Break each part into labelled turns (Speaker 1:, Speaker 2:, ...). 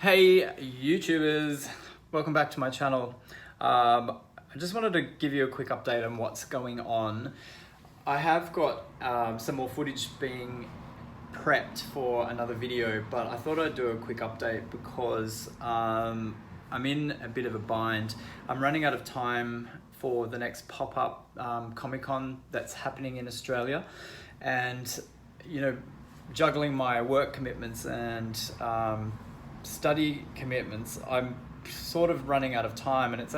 Speaker 1: Hey YouTubers, welcome back to my channel. I just wanted to give you a quick update on what's going on. I have got some more footage being prepped for another video, but I thought I'd do a quick update because I'm in a bit of a bind. I'm running out of time for the next pop-up Comic-Con that's happening in Australia, and juggling my work commitments and study commitments, I'm sort of running out of time, and it's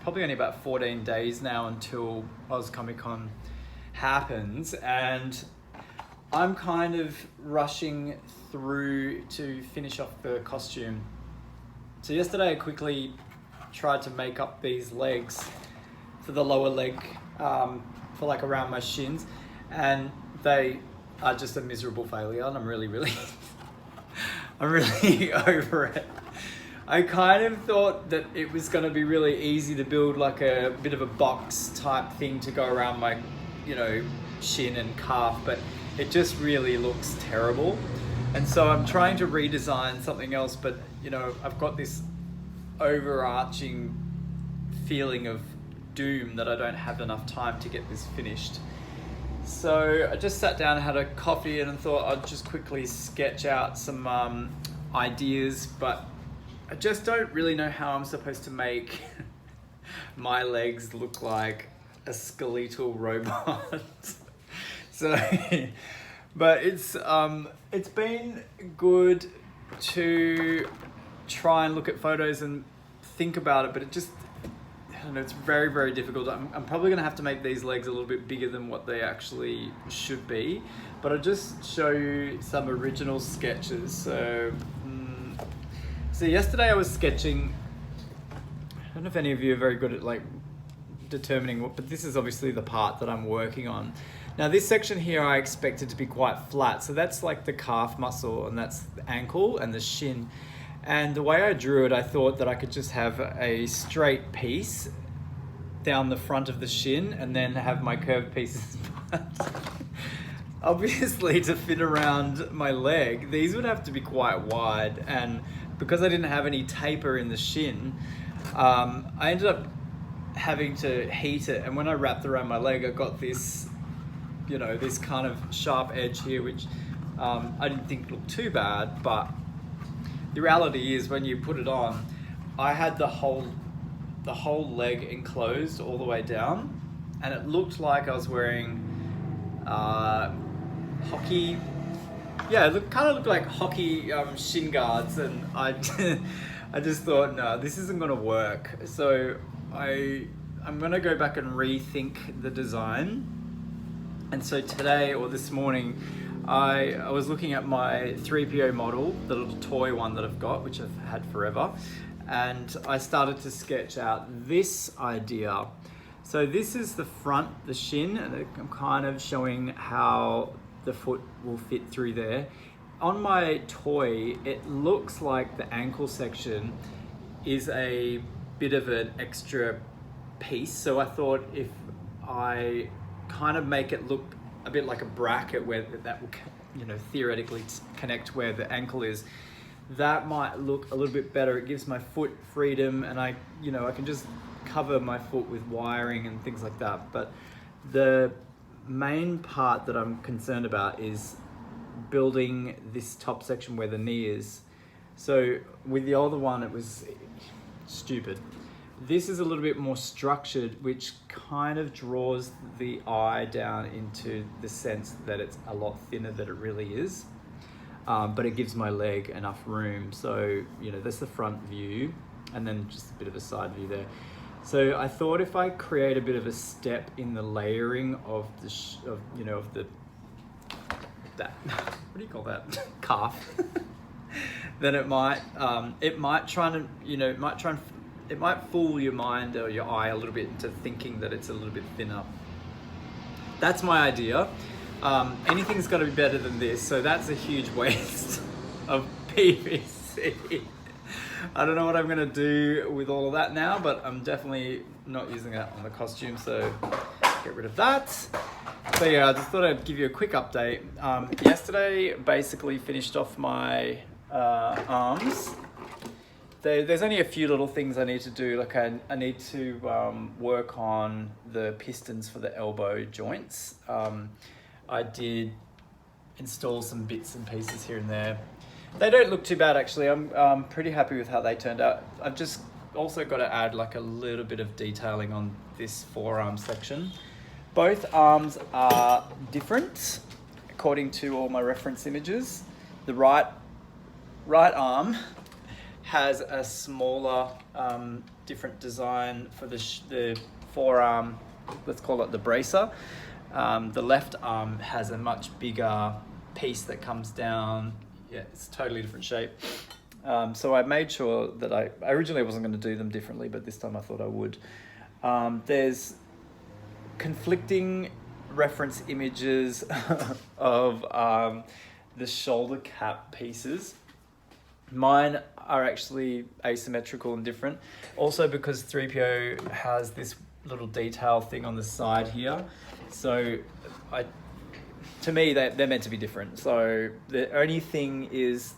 Speaker 1: probably only about 14 days now until Oz Comic-Con happens, and I'm kind of rushing through to finish off the costume. So yesterday I quickly tried to make up these legs for the lower leg, for like around my shins, and they are just a miserable failure, and I'm really I'm really over it. I kind of thought that it was going to be really easy to build like a bit of a box type thing to go around my, shin and calf, but it just really looks terrible. And so I'm trying to redesign something else, but I've got this overarching feeling of doom that I don't have enough time to get this finished. So I just sat down and had a coffee and thought I'd just quickly sketch out some ideas, but I just don't really know how I'm supposed to make my legs look like a skeletal robot. But it's been good to try and look at photos and think about it, but it's very difficult. I'm probably gonna have to make these legs a little bit bigger than what they actually should be, but I'll just show you some original sketches. So yesterday I was sketching. I don't know if any of you are very good at like determining what, but this is obviously the part that I'm working on. Now this section here I expected to be quite flat, so that's like the calf muscle, and that's the ankle and the shin. And the way I drew it, I thought that I could just have a straight piece down the front of the shin and then have my curved pieces. Obviously, to fit around my leg, these would have to be quite wide. And because I didn't have any taper in the shin, I ended up having to heat it. And when I wrapped around my leg, I got this, this kind of sharp edge here, which I didn't think looked too bad, but the reality is when you put it on, I had the whole leg enclosed all the way down, and it looked like I was wearing hockey. Yeah, it kind of looked like hockey shin guards, and I just thought, no, this isn't going to work. So I'm going to go back and rethink the design. And so today, or this morning, I was looking at my Threepio model, the little toy one that I've got, which I've had forever, and I started to sketch out this idea. So this is the front, the shin, and I'm kind of showing how the foot will fit through there. On my toy, it looks like the ankle section is a bit of an extra piece, so I thought if I kind of make it look a bit like a bracket where that will, theoretically connect where the ankle is, that might look a little bit better. It gives my foot freedom, and I can just cover my foot with wiring and things like that. But the main part that I'm concerned about is building this top section where the knee is. So with the other one, it was stupid. This is a little bit more structured, which kind of draws the eye down into the sense that it's a lot thinner than it really is. But it gives my leg enough room. So, that's the front view, and then just a bit of a side view there. So I thought if I create a bit of a step in the layering of the, what do you call that? Calf. Then it might fool your mind or your eye a little bit into thinking that it's a little bit thinner. That's my idea. Anything's got to be better than this, so that's a huge waste of PVC. I don't know what I'm going to do with all of that now, but I'm definitely not using that on the costume, so get rid of that. So yeah, I just thought I'd give you a quick update. Yesterday basically finished off my arms. there's only a few little things I need to do. Like I need to work on the pistons for the elbow joints. I did install some bits and pieces here and there. They don't look too bad actually. I'm pretty happy with how they turned out. I've just also got to add like a little bit of detailing on this forearm section. Both arms are different according to all my reference images. The right arm has a smaller, different design for the forearm, let's call it the bracer. The left arm has a much bigger piece that comes down. Yeah, it's a totally different shape. So I made sure that I originally wasn't going to do them differently, but this time I thought I would. There's conflicting reference images of the shoulder cap pieces. Mine are actually asymmetrical and different. Also because Threepio has this little detail thing on the side here. So to me, they're meant to be different. So the only thing is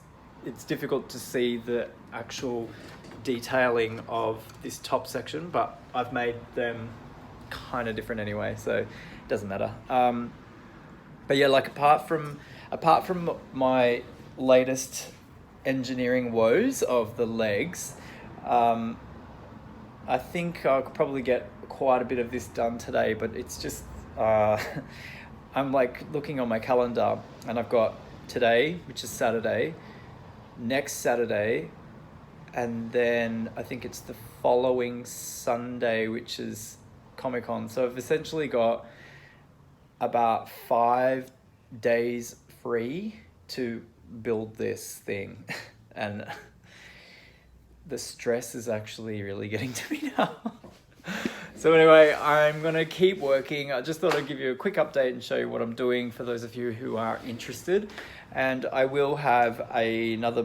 Speaker 1: it's difficult to see the actual detailing of this top section, but I've made them kind of different anyway, so it doesn't matter. But yeah, like apart from my latest engineering woes of the legs, I think I could probably get quite a bit of this done today, but it's just I'm like looking on my calendar and I've got today, which is Saturday, next Saturday, and then I think it's the following Sunday, which is Comic-Con. So I've essentially got about 5 days free to build this thing. And the stress is actually really getting to me now. So anyway, I'm gonna keep working. I just thought I'd give you a quick update and show you what I'm doing for those of you who are interested. And I will have another